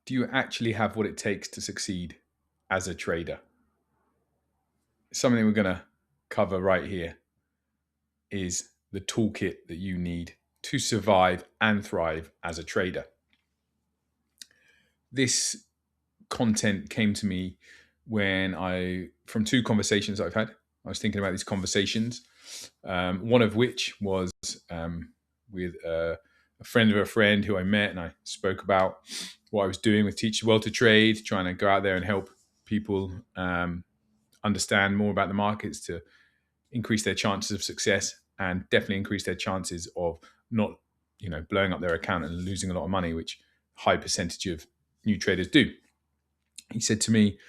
Do you actually have what it takes to succeed as a trader? Something we're going to cover right here is the toolkit that you need to survive and thrive as a trader. This content came to me from two conversations I've had. I was thinking about these conversations, one of which was with a friend of a friend who I met, and I spoke about what I was doing with Teach the World to Trade, trying to go out there and help people understand more about the markets to increase their chances of success, and definitely increase their chances of not, blowing up their account and losing a lot of money, which a high percentage of new traders do. He said to me,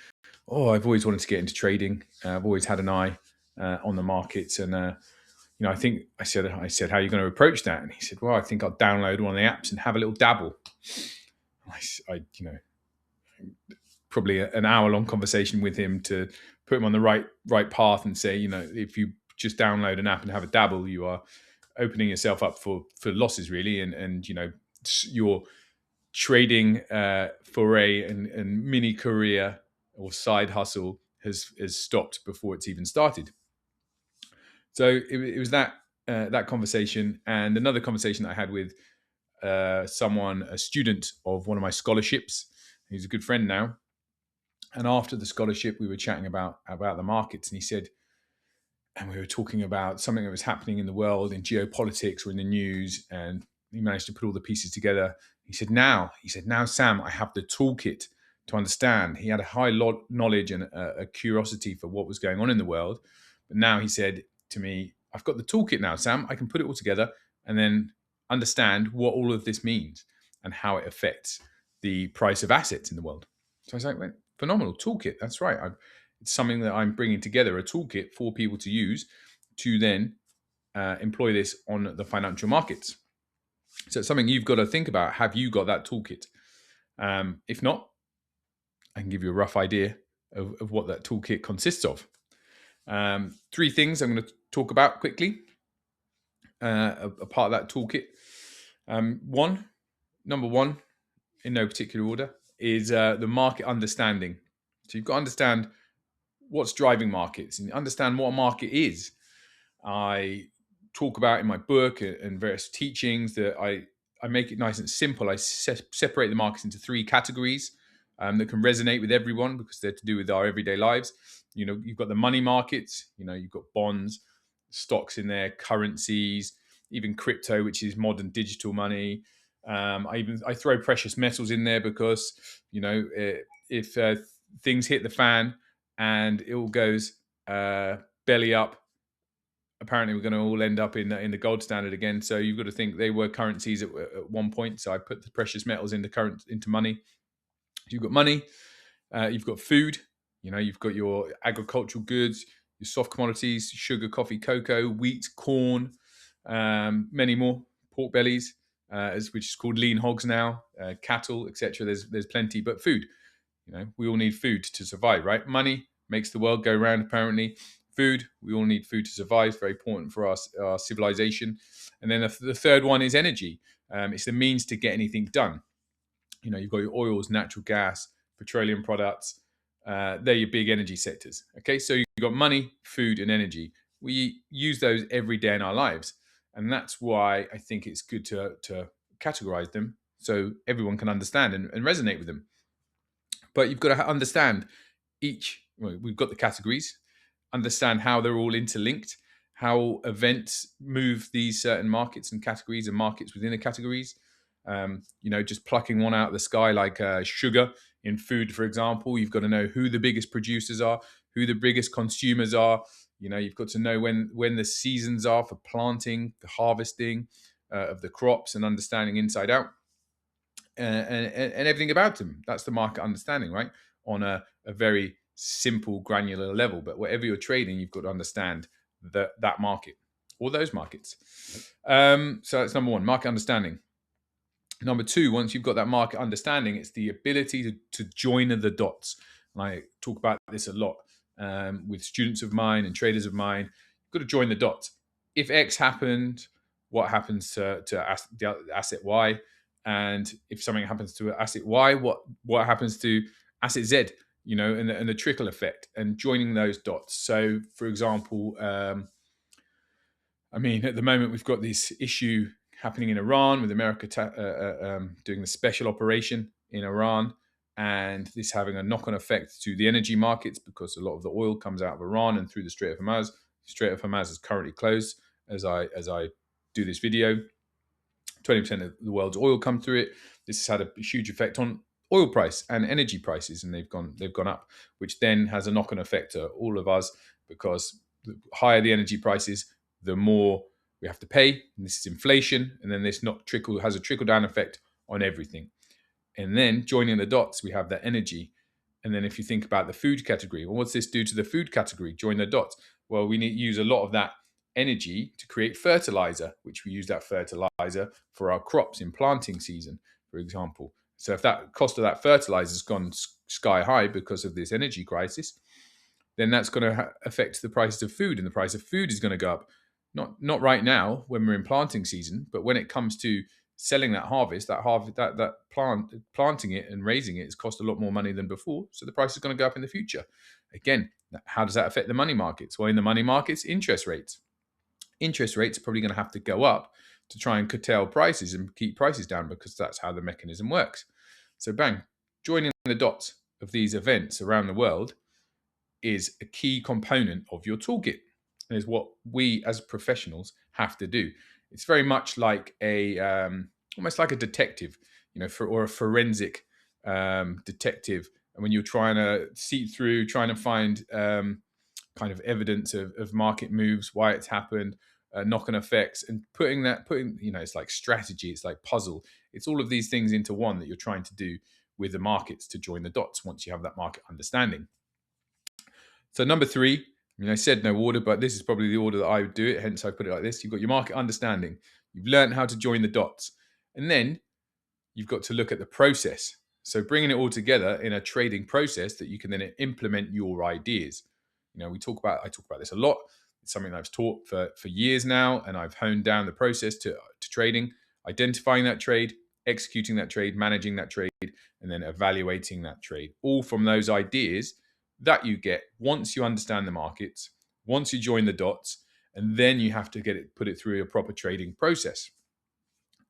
"Oh, I've always wanted to get into trading. I've always had an eye on the markets, and I think I said, how are you going to approach that?" And he said, "Well, I think I'll download one of the apps and have a little dabble." Probably an hour-long conversation with him to put him on the right path and say, if you just download an app and have a dabble, you are opening yourself up for losses, really, and your trading foray and mini career or side hustle has stopped before it's even started. So it was that conversation, and another conversation I had with a student of one of my scholarships. He's a good friend now. And after the scholarship, we were chatting about the markets, and he said, and we were talking about something that was happening in the world, in geopolitics or in the news, and he managed to put all the pieces together. He said, now, Sam, I have the toolkit to understand. He had a high knowledge and a curiosity for what was going on in the world. But now he said to me, I've got the toolkit now, Sam. I can put it all together and then understand what all of this means and how it affects the price of assets in the world. So I was like, well, phenomenal toolkit. That's right. It's something that I'm bringing together, a toolkit for people to use to then employ this on the financial markets. So it's something you've got to think about. Have you got that toolkit? If not, I can give you a rough idea of what that toolkit consists of. Three things I'm going to talk about quickly, a part of that toolkit. Number one, in no particular order, is the market understanding. So you've got to understand what's driving markets and understand what a market is. I talk about in my book and various teachings that I make it nice and simple. I separate the markets into three categories that can resonate with everyone because they're to do with our everyday lives. You've got the money markets, you've got bonds, stocks in there, currencies, even crypto, which is modern digital money. I throw precious metals in there because, if things hit the fan and it all goes belly up, apparently we're going to all end up in the gold standard again. So you've got to think they were currencies at one point. So I put the precious metals into money. You've got money, you've got food, you've got your agricultural goods, your soft commodities, sugar, coffee, cocoa, wheat, corn, many more, pork bellies, which is called lean hogs now, cattle, etc. There's plenty, but food, we all need food to survive, right? Money makes the world go round, apparently. Food, we all need food to survive. It's very important for our civilization. And then the third one is energy. It's the means to get anything done. You've got your oils, natural gas, petroleum products. They're your big energy sectors. Okay, so you've got money, food, and energy. We use those every day in our lives. And that's why I think it's good to categorize them so everyone can understand and resonate with them. But you've got to understand we've got the categories, understand how they're all interlinked, how events move these certain markets and categories and markets within the categories. Just plucking one out of the sky like sugar in food, for example, you've got to know who the biggest producers are, who the biggest consumers are. You've got to know when the seasons are for planting, the harvesting of the crops, and understanding inside out and everything about them. That's the market understanding, right? On a very simple, granular level. But whatever you're trading, you've got to understand that market or those markets. So that's number one, market understanding. Number two, once you've got that market understanding, it's the ability to join the dots. And I talk about this a lot with students of mine and traders of mine. You've got to join the dots. If X happened, what happens to the asset Y? And if something happens to asset Y, what happens to asset Z? And the trickle effect, and joining those dots. So, for example, at the moment we've got this issue happening in Iran with America doing the special operation in Iran, and this having a knock-on effect to the energy markets because a lot of the oil comes out of Iran and through the Strait of Hormuz. The Strait of Hormuz is currently closed as I do this video. 20% of the world's oil come through it. This has had a huge effect on oil price and energy prices, and they've gone up, which then has a knock-on effect to all of us, because the higher the energy prices, the more we have to pay. And this is inflation, and then this has a trickle-down effect on everything. And then joining the dots, we have that energy. And then if you think about the food category, well, what's this do to the food category? Join the dots. Well, we need to use a lot of that energy to create fertilizer, which we use that fertilizer for our crops in planting season, for example. So if that cost of that fertilizer has gone sky high because of this energy crisis, then that's going to affect the prices of food, and the price of food is going to go up. Not right now when we're in planting season, but when it comes to selling that planting it and raising it has cost a lot more money than before. So the price is going to go up in the future. Again, how does that affect the money markets? Well, in the money markets, interest rates are probably going to have to go up to try and curtail prices and keep prices down, because that's how the mechanism works. So bang, joining the dots of these events around the world is a key component of your toolkit, and is what we as professionals have to do. It's very much like almost like a detective, or a forensic detective. And when you're trying to see through, trying to find kind of evidence of market moves, why it's happened, knock-on effects, and putting it's like strategy, it's like puzzle. It's all of these things into one that you're trying to do with the markets to join the dots once you have that market understanding. So number 3, I said no order, but this is probably the order that I would do it, hence I put it like this. You've got your market understanding. You've learned how to join the dots. And then you've got to look at the process. So bringing it all together in a trading process that you can then implement your ideas. I talk about this a lot. It's something I've taught for years now, and I've honed down the process to trading, identifying that trade, executing that trade, managing that trade, and then evaluating that trade. All from those ideas that you get once you understand the markets, once you join the dots, and then you have to put it through a proper trading process.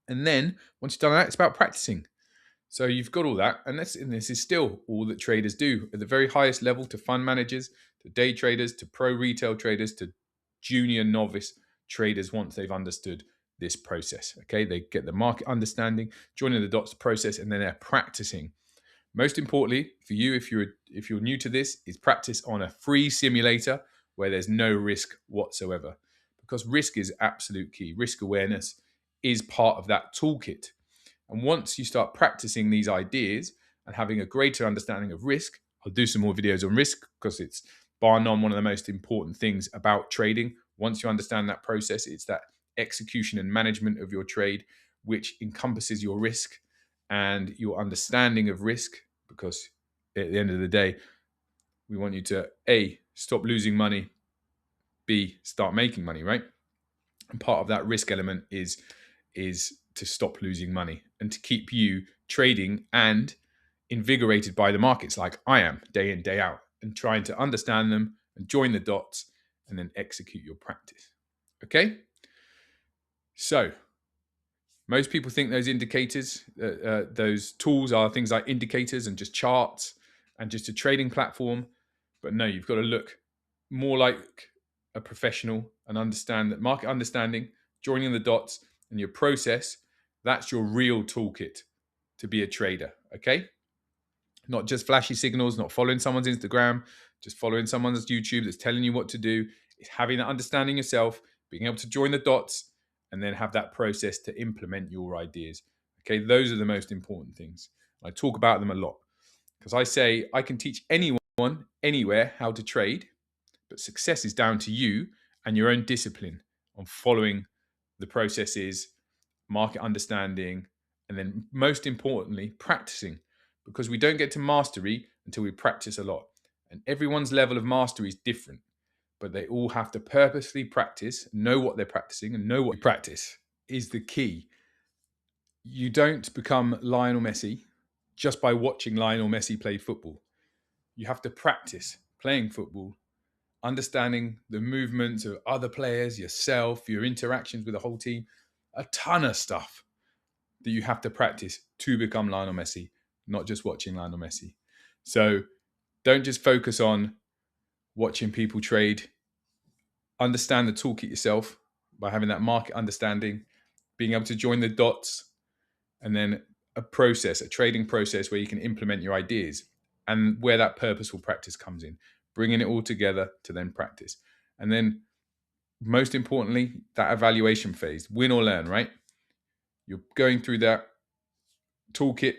And then once you've done that, it's about practicing. So you've got all that, and this is still all that traders do at the very highest level, to fund managers, to day traders, to pro retail traders, to junior novice traders. Once they've understood this process, okay, they get the market understanding, joining the dots process, and then they're practicing. Most importantly for you, if you're new to this, is practice on a free simulator where there's no risk whatsoever, because risk is absolute key. Risk awareness is part of that toolkit. And once you start practicing these ideas and having a greater understanding of risk, I'll do some more videos on risk, because it's bar none one of the most important things about trading. Once you understand that process, it's that execution and management of your trade, which encompasses your risk and your understanding of risk, because at the end of the day, we want you to A, stop losing money, B, start making money, right? And part of that risk element is to stop losing money and to keep you trading and invigorated by the markets, like I am, day in, day out, and trying to understand them and join the dots and then execute your practice. Okay? So most people think those indicators, those tools are things like indicators and just charts and just a trading platform. But no, you've got to look more like a professional and understand that market understanding, joining the dots, and your process, that's your real toolkit to be a trader, okay? Not just flashy signals, not following someone's Instagram, just following someone's YouTube that's telling you what to do. It's having that understanding yourself, being able to join the dots, and then have that process to implement your ideas. Okay, those are the most important things. I talk about them a lot, because I say I can teach anyone, anywhere, how to trade, but success is down to you and your own discipline on following the processes, market understanding, and then most importantly, practicing, because we don't get to mastery until we practice a lot. And everyone's level of mastery is different, but they all have to purposely practice, know what they're practicing, and know what you practice is the key. You don't become Lionel Messi just by watching Lionel Messi play football. You have to practice playing football, understanding the movements of other players, yourself, your interactions with the whole team, a ton of stuff that you have to practice to become Lionel Messi, not just watching Lionel Messi. So don't just focus on watching people trade. Understand the toolkit yourself by having that market understanding, being able to join the dots, and then a trading process where you can implement your ideas, and where that purposeful practice comes in, bringing it all together to then practice. And then most importantly, that evaluation phase, win or learn, right? You're going through that toolkit,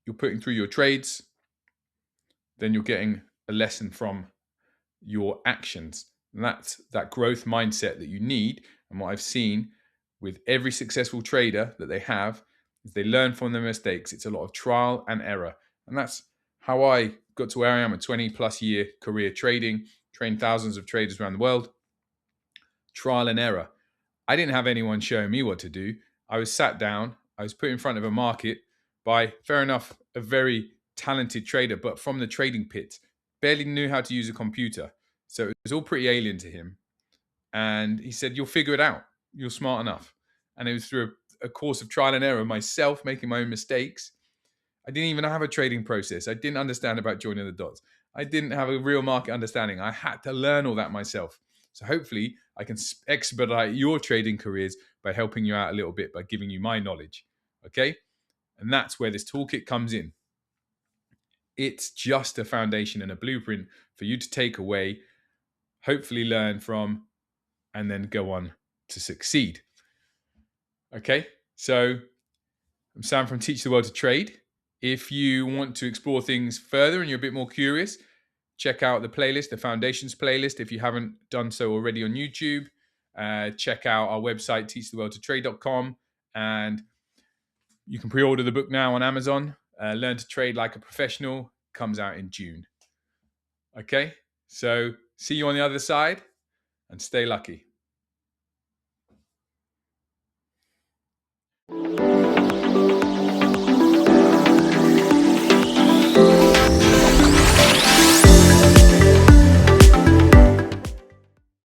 you're putting through your trades, then you're getting a lesson from your actions. And that's that growth mindset that you need. And what I've seen with every successful trader that they have is they learn from their mistakes. It's a lot of trial and error. And that's how I got to where I am, a 20 plus year career trading, trained thousands of traders around the world. Trial and error. I didn't have anyone showing me what to do. I was sat down, I was put in front of a market by, fair enough, a very talented trader, but from the trading pit, barely knew how to use a computer. So it was all pretty alien to him. And he said, "You'll figure it out. You're smart enough." And it was through a course of trial and error, myself making my own mistakes. I didn't even have a trading process. I didn't understand about joining the dots. I didn't have a real market understanding. I had to learn all that myself. So hopefully I can expedite your trading careers by helping you out a little bit, by giving you my knowledge. Okay? And that's where this toolkit comes in. It's just a foundation and a blueprint for you to take away, hopefully learn from, and then go on to succeed. Okay? So I'm Sam from Teach the World to Trade. If you want to explore things further and you're a bit more curious, check out the playlist, the Foundations playlist. If you haven't done so already on YouTube, check out our website, teachtheworldtotrade.com. And you can pre-order the book now on Amazon. Learn to Trade Like a Professional comes out in June. Okay, so see you on the other side and stay lucky.